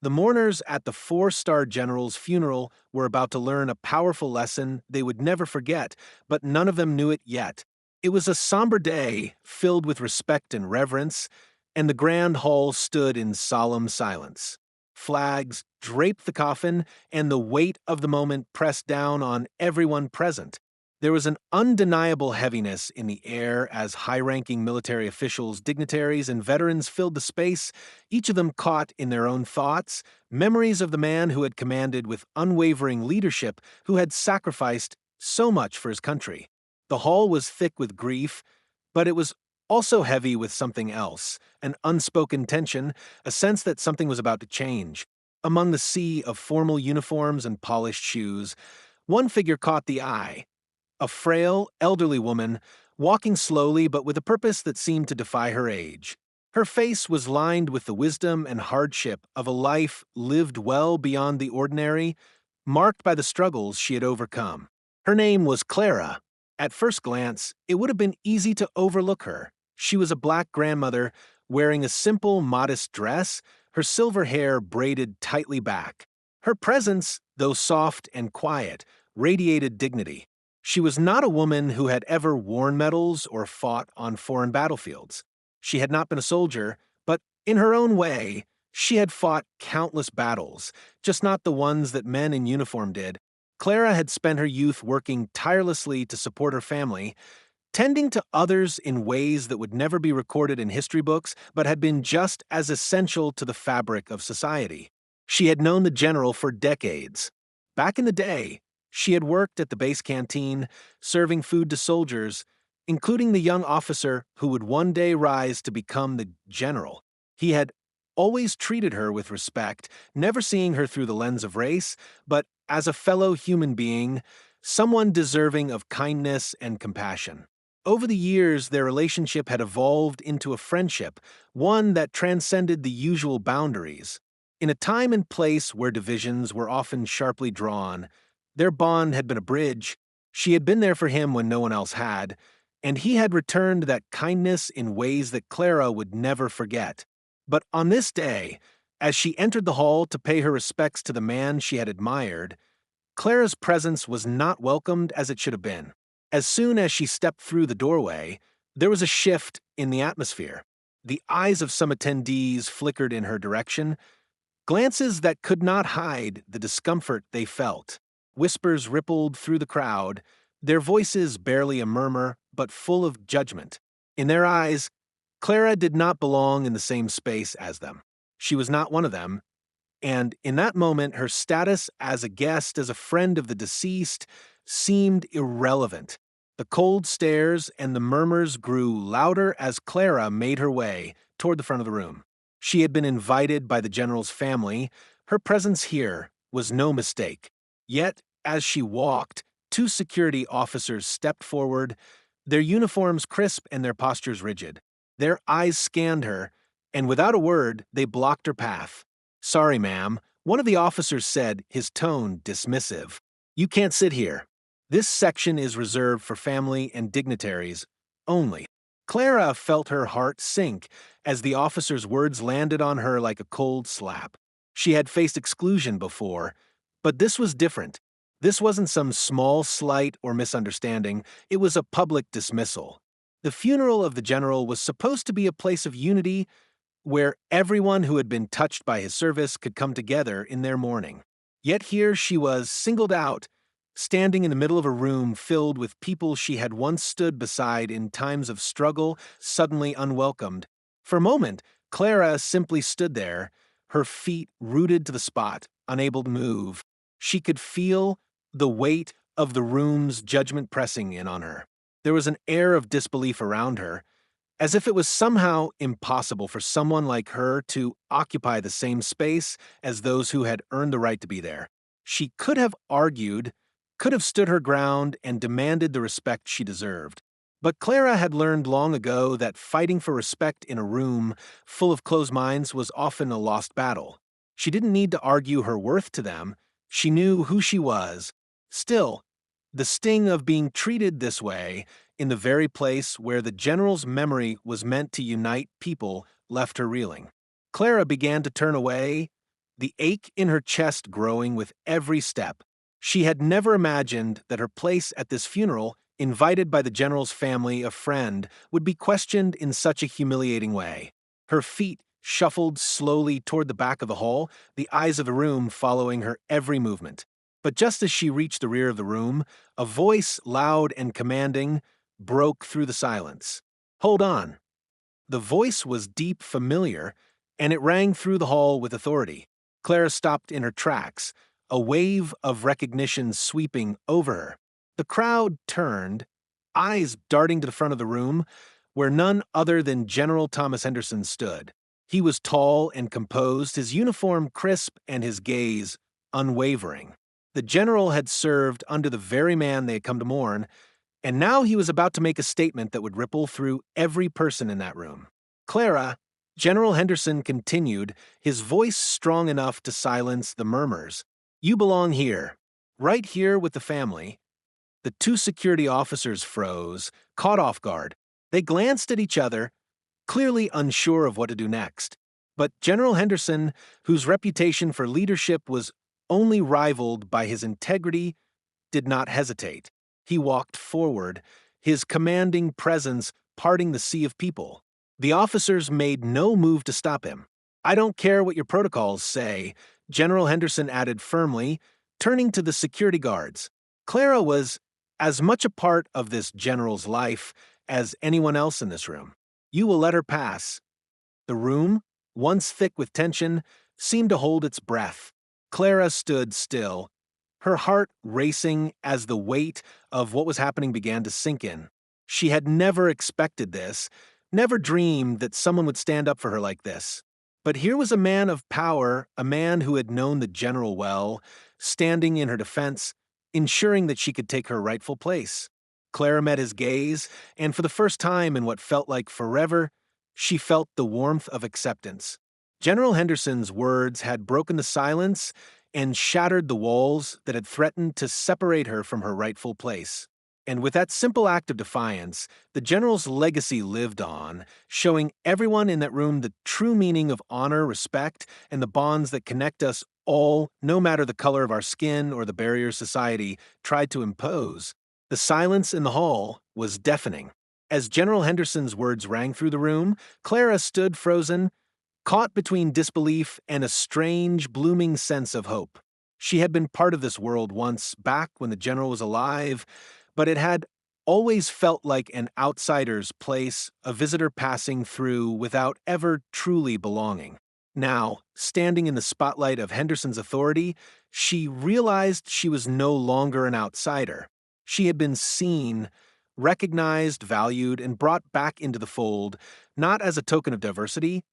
The mourners at the four-star general's funeral were about to learn a powerful lesson they would never forget, but none of them knew it yet. It was a somber day, filled with respect and reverence, and the grand hall stood in solemn silence. Flags draped the coffin, and the weight of the moment pressed down on everyone present. There was an undeniable heaviness in the air as high-ranking military officials, dignitaries, and veterans filled the space, each of them caught in their own thoughts, memories of the man who had commanded with unwavering leadership, who had sacrificed so much for his country. The hall was thick with grief, but it was also heavy with something else, an unspoken tension, a sense that something was about to change. Among the sea of formal uniforms and polished shoes, one figure caught the eye. A frail, elderly woman, walking slowly but with a purpose that seemed to defy her age. Her face was lined with the wisdom and hardship of a life lived well beyond the ordinary, marked by the struggles she had overcome. Her name was Clara. At first glance, it would have been easy to overlook her. She was a black grandmother wearing a simple, modest dress, her silver hair braided tightly back. Her presence, though soft and quiet, radiated dignity. She was not a woman who had ever worn medals or fought on foreign battlefields. She had not been a soldier, but in her own way, she had fought countless battles, just not the ones that men in uniform did. Clara had spent her youth working tirelessly to support her family, tending to others in ways that would never be recorded in history books, but had been just as essential to the fabric of society. She had known the general for decades. Back in the day, she had worked at the base canteen, serving food to soldiers, including the young officer who would one day rise to become the general. He had always treated her with respect, never seeing her through the lens of race, but as a fellow human being, someone deserving of kindness and compassion. Over the years, their relationship had evolved into a friendship, one that transcended the usual boundaries. In a time and place where divisions were often sharply drawn, their bond had been a bridge. She had been there for him when no one else had, and he had returned that kindness in ways that Clara would never forget. But on this day, as she entered the hall to pay her respects to the man she had admired, Clara's presence was not welcomed as it should have been. As soon as she stepped through the doorway, there was a shift in the atmosphere. The eyes of some attendees flickered in her direction, glances that could not hide the discomfort they felt. Whispers rippled through the crowd, their voices barely a murmur, but full of judgment. In their eyes, Clara did not belong in the same space as them. She was not one of them, and in that moment her status as a guest, as a friend of the deceased, seemed irrelevant. The cold stares and the murmurs grew louder as Clara made her way toward the front of the room. She had been invited by the general's family. Her presence here was no mistake. Yet, as she walked, two security officers stepped forward, their uniforms crisp and their postures rigid. Their eyes scanned her, and without a word, they blocked her path. "Sorry, ma'am," one of the officers said, his tone dismissive. "You can't sit here. This section is reserved for family and dignitaries only." Clara felt her heart sink as the officer's words landed on her like a cold slap. She had faced exclusion before, but this was different. This wasn't some small slight or misunderstanding, it was a public dismissal. The funeral of the general was supposed to be a place of unity where everyone who had been touched by his service could come together in their mourning. Yet here she was singled out, standing in the middle of a room filled with people she had once stood beside in times of struggle, suddenly unwelcomed. For a moment, Clara simply stood there, her feet rooted to the spot, unable to move. She could feel the weight of the room's judgment pressing in on her. There was an air of disbelief around her, as if it was somehow impossible for someone like her to occupy the same space as those who had earned the right to be there. She could have argued, could have stood her ground and demanded the respect she deserved. But Clara had learned long ago that fighting for respect in a room full of closed minds was often a lost battle. She didn't need to argue her worth to them. She knew who she was. Still, the sting of being treated this way, in the very place where the general's memory was meant to unite people, left her reeling. Clara began to turn away, the ache in her chest growing with every step. She had never imagined that her place at this funeral, invited by the general's family, a friend, would be questioned in such a humiliating way. Her feet shuffled slowly toward the back of the hall, the eyes of the room following her every movement. But just as she reached the rear of the room, a voice, loud and commanding, broke through the silence. "Hold on." The voice was deep, familiar, and it rang through the hall with authority. Clara stopped in her tracks, a wave of recognition sweeping over her. The crowd turned, eyes darting to the front of the room, where none other than General Thomas Henderson stood. He was tall and composed, his uniform crisp and his gaze unwavering. The general had served under the very man they had come to mourn, and now he was about to make a statement that would ripple through every person in that room. "Clara," General Henderson continued, his voice strong enough to silence the murmurs, "you belong here, right here with the family." The two security officers froze, caught off guard. They glanced at each other, clearly unsure of what to do next. But General Henderson, whose reputation for leadership was only rivaled by his integrity, did not hesitate. He walked forward, his commanding presence parting the sea of people. The officers made no move to stop him. "I don't care what your protocols say," General Henderson added firmly, turning to the security guards. Clara was as much a part of this general's life as anyone else in this room. "You will let her pass." The room, once thick with tension, seemed to hold its breath. Clara stood still, her heart racing as the weight of what was happening began to sink in. She had never expected this, never dreamed that someone would stand up for her like this. But here was a man of power, a man who had known the general well, standing in her defense, ensuring that she could take her rightful place. Clara met his gaze, and for the first time in what felt like forever, she felt the warmth of acceptance. General Henderson's words had broken the silence and shattered the walls that had threatened to separate her from her rightful place. And with that simple act of defiance, the general's legacy lived on, showing everyone in that room the true meaning of honor, respect, and the bonds that connect us all, no matter the color of our skin or the barriers society tried to impose. The silence in the hall was deafening. As General Henderson's words rang through the room, Clara stood frozen, caught between disbelief and a strange, blooming sense of hope. She had been part of this world once, back when the general was alive, but it had always felt like an outsider's place, a visitor passing through without ever truly belonging. Now, standing in the spotlight of Henderson's authority, she realized she was no longer an outsider. She had been seen, recognized, valued, and brought back into the fold, not as a token of diversity,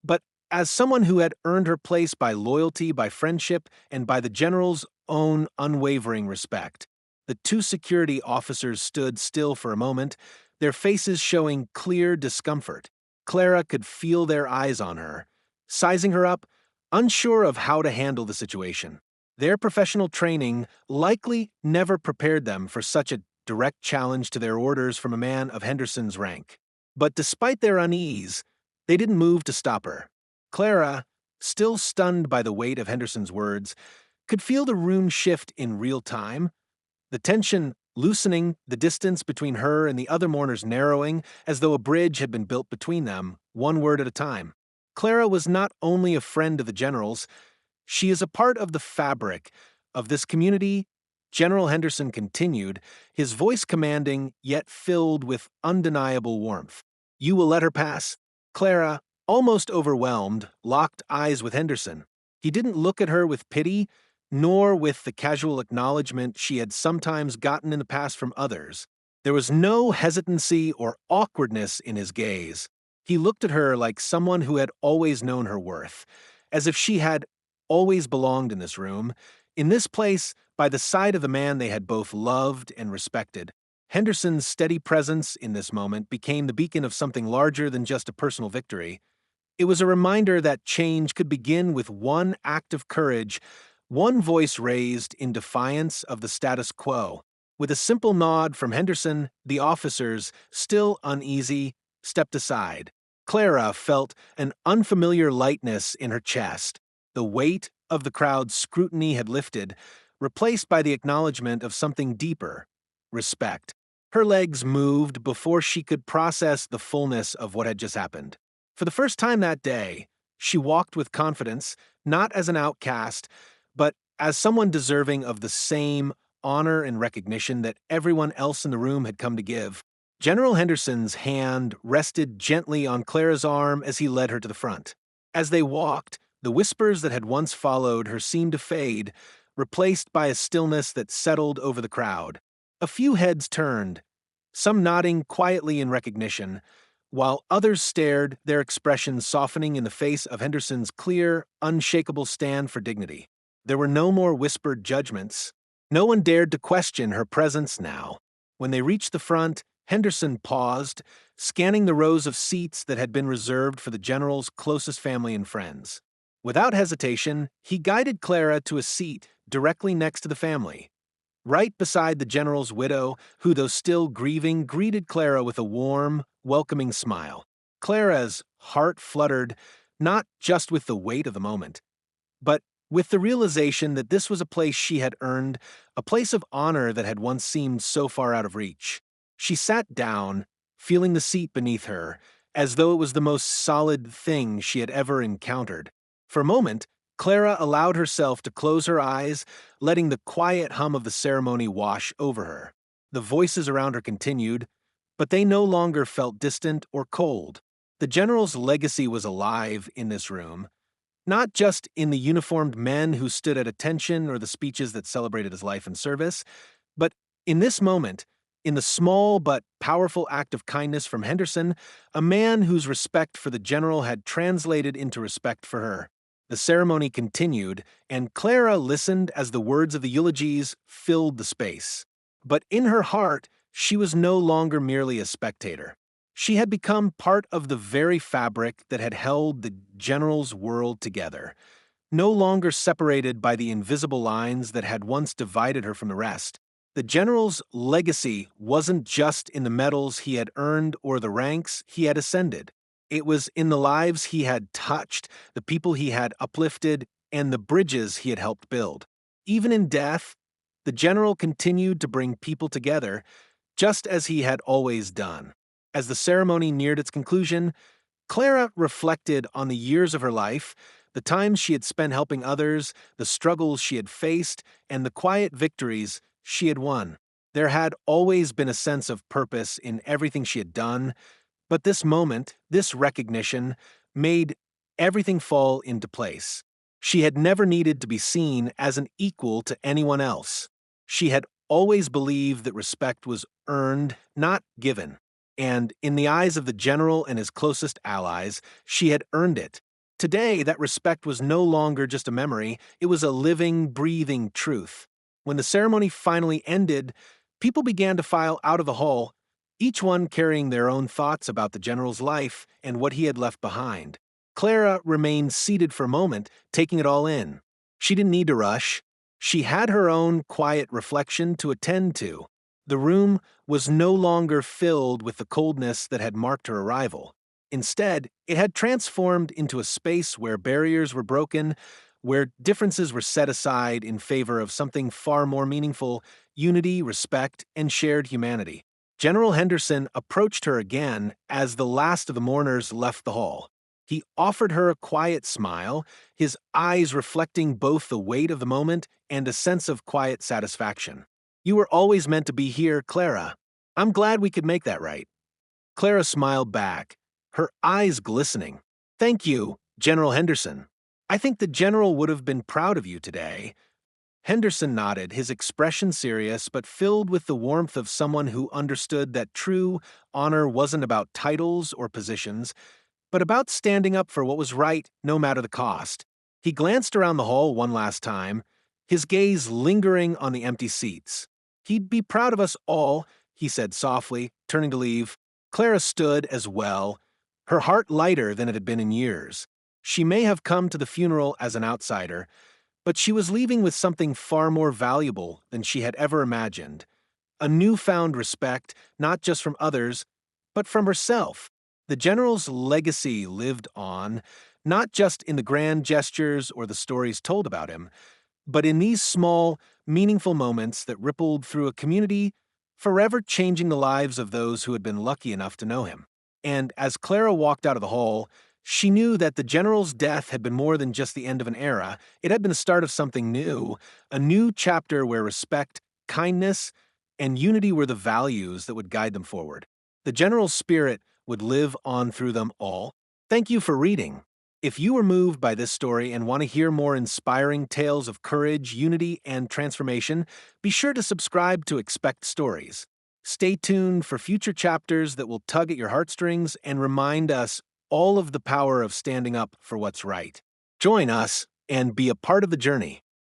but as someone who had earned her place by loyalty, by friendship, and by the general's own unwavering respect. The two security officers stood still for a moment, their faces showing clear discomfort. Clara could feel their eyes on her, sizing her up, unsure of how to handle the situation. Their professional training likely never prepared them for such a direct challenge to their orders from a man of Henderson's rank. But despite their unease, they didn't move to stop her. Clara, still stunned by the weight of Henderson's words, could feel the room shift in real time, the tension loosening, the distance between her and the other mourners narrowing, as though a bridge had been built between them, one word at a time. Clara was not only a friend of the general's, she is a part of the fabric of this community. General Henderson continued, his voice commanding yet filled with undeniable warmth. "You will let her pass." Clara, almost overwhelmed, locked eyes with Henderson. He didn't look at her with pity, nor with the casual acknowledgement she had sometimes gotten in the past from others. There was no hesitancy or awkwardness in his gaze. He looked at her like someone who had always known her worth, as if she had always belonged in this room, in this place, by the side of the man they had both loved and respected. Henderson's steady presence in this moment became the beacon of something larger than just a personal victory. It was a reminder that change could begin with one act of courage, one voice raised in defiance of the status quo. With a simple nod from Henderson, the officers, still uneasy, stepped aside. Clara felt an unfamiliar lightness in her chest, the weight of the crowd's scrutiny had lifted, replaced by the acknowledgement of something deeper: respect. Her legs moved before she could process the fullness of what had just happened. For the first time that day, she walked with confidence, not as an outcast, but as someone deserving of the same honor and recognition that everyone else in the room had come to give. General Henderson's hand rested gently on Clara's arm as he led her to the front. As they walked, the whispers that had once followed her seemed to fade, replaced by a stillness that settled over the crowd. A few heads turned, some nodding quietly in recognition, while others stared, their expressions softening in the face of Henderson's clear, unshakable stand for dignity. There were no more whispered judgments. No one dared to question her presence now. When they reached the front, Henderson paused, scanning the rows of seats that had been reserved for the general's closest family and friends. Without hesitation, he guided Clara to a seat directly next to the family, right beside the general's widow, who, though still grieving, greeted Clara with a warm, welcoming smile. Clara's heart fluttered, not just with the weight of the moment, but with the realization that this was a place she had earned, a place of honor that had once seemed so far out of reach. She sat down, feeling the seat beneath her, as though it was the most solid thing she had ever encountered. For a moment, Clara allowed herself to close her eyes, letting the quiet hum of the ceremony wash over her. The voices around her continued, but they no longer felt distant or cold. The general's legacy was alive in this room, not just in the uniformed men who stood at attention or the speeches that celebrated his life and service, but in this moment, in the small but powerful act of kindness from Henderson, a man whose respect for the general had translated into respect for her. The ceremony continued, and Clara listened as the words of the eulogies filled the space. But in her heart, she was no longer merely a spectator. She had become part of the very fabric that had held the general's world together, no longer separated by the invisible lines that had once divided her from the rest. The general's legacy wasn't just in the medals he had earned or the ranks he had ascended. It was in the lives he had touched, the people he had uplifted, and the bridges he had helped build. Even in death, the general continued to bring people together, just as he had always done. As the ceremony neared its conclusion, Clara reflected on the years of her life, the times she had spent helping others, the struggles she had faced, and the quiet victories she had won. There had always been a sense of purpose in everything she had done, but this moment, this recognition, made everything fall into place. She had never needed to be seen as an equal to anyone else. She had always believed that respect was earned, not given. And in the eyes of the general and his closest allies, she had earned it. Today, that respect was no longer just a memory, it was a living, breathing truth. When the ceremony finally ended, people began to file out of the hall, each one carrying their own thoughts about the general's life and what he had left behind. Clara remained seated for a moment, taking it all in. She didn't need to rush. She had her own quiet reflection to attend to. The room was no longer filled with the coldness that had marked her arrival. Instead, it had transformed into a space where barriers were broken, where differences were set aside in favor of something far more meaningful: unity, respect, and shared humanity. General Henderson approached her again as the last of the mourners left the hall. He offered her a quiet smile, his eyes reflecting both the weight of the moment and a sense of quiet satisfaction. "You were always meant to be here, Clara. I'm glad we could make that right." Clara smiled back, her eyes glistening. "Thank you, General Henderson. I think the general would have been proud of you today." Henderson nodded, his expression serious but filled with the warmth of someone who understood that true honor wasn't about titles or positions, but about standing up for what was right no matter the cost. He glanced around the hall one last time, his gaze lingering on the empty seats. "He'd be proud of us all," he said softly, turning to leave. Clara stood as well, her heart lighter than it had been in years. She may have come to the funeral as an outsider, but she was leaving with something far more valuable than she had ever imagined: a newfound respect, not just from others, but from herself. The general's legacy lived on, not just in the grand gestures or the stories told about him, but in these small, meaningful moments that rippled through a community, forever changing the lives of those who had been lucky enough to know him. And as Clara walked out of the hall, she knew that the general's death had been more than just the end of an era. It had been the start of something new, a new chapter where respect, kindness, and unity were the values that would guide them forward. The general's spirit would live on through them all. Thank you for reading. If you were moved by this story and want to hear more inspiring tales of courage, unity, and transformation, be sure to subscribe to Expect Stories. Stay tuned for future chapters that will tug at your heartstrings and remind us all of the power of standing up for what's right. Join us and be a part of the journey.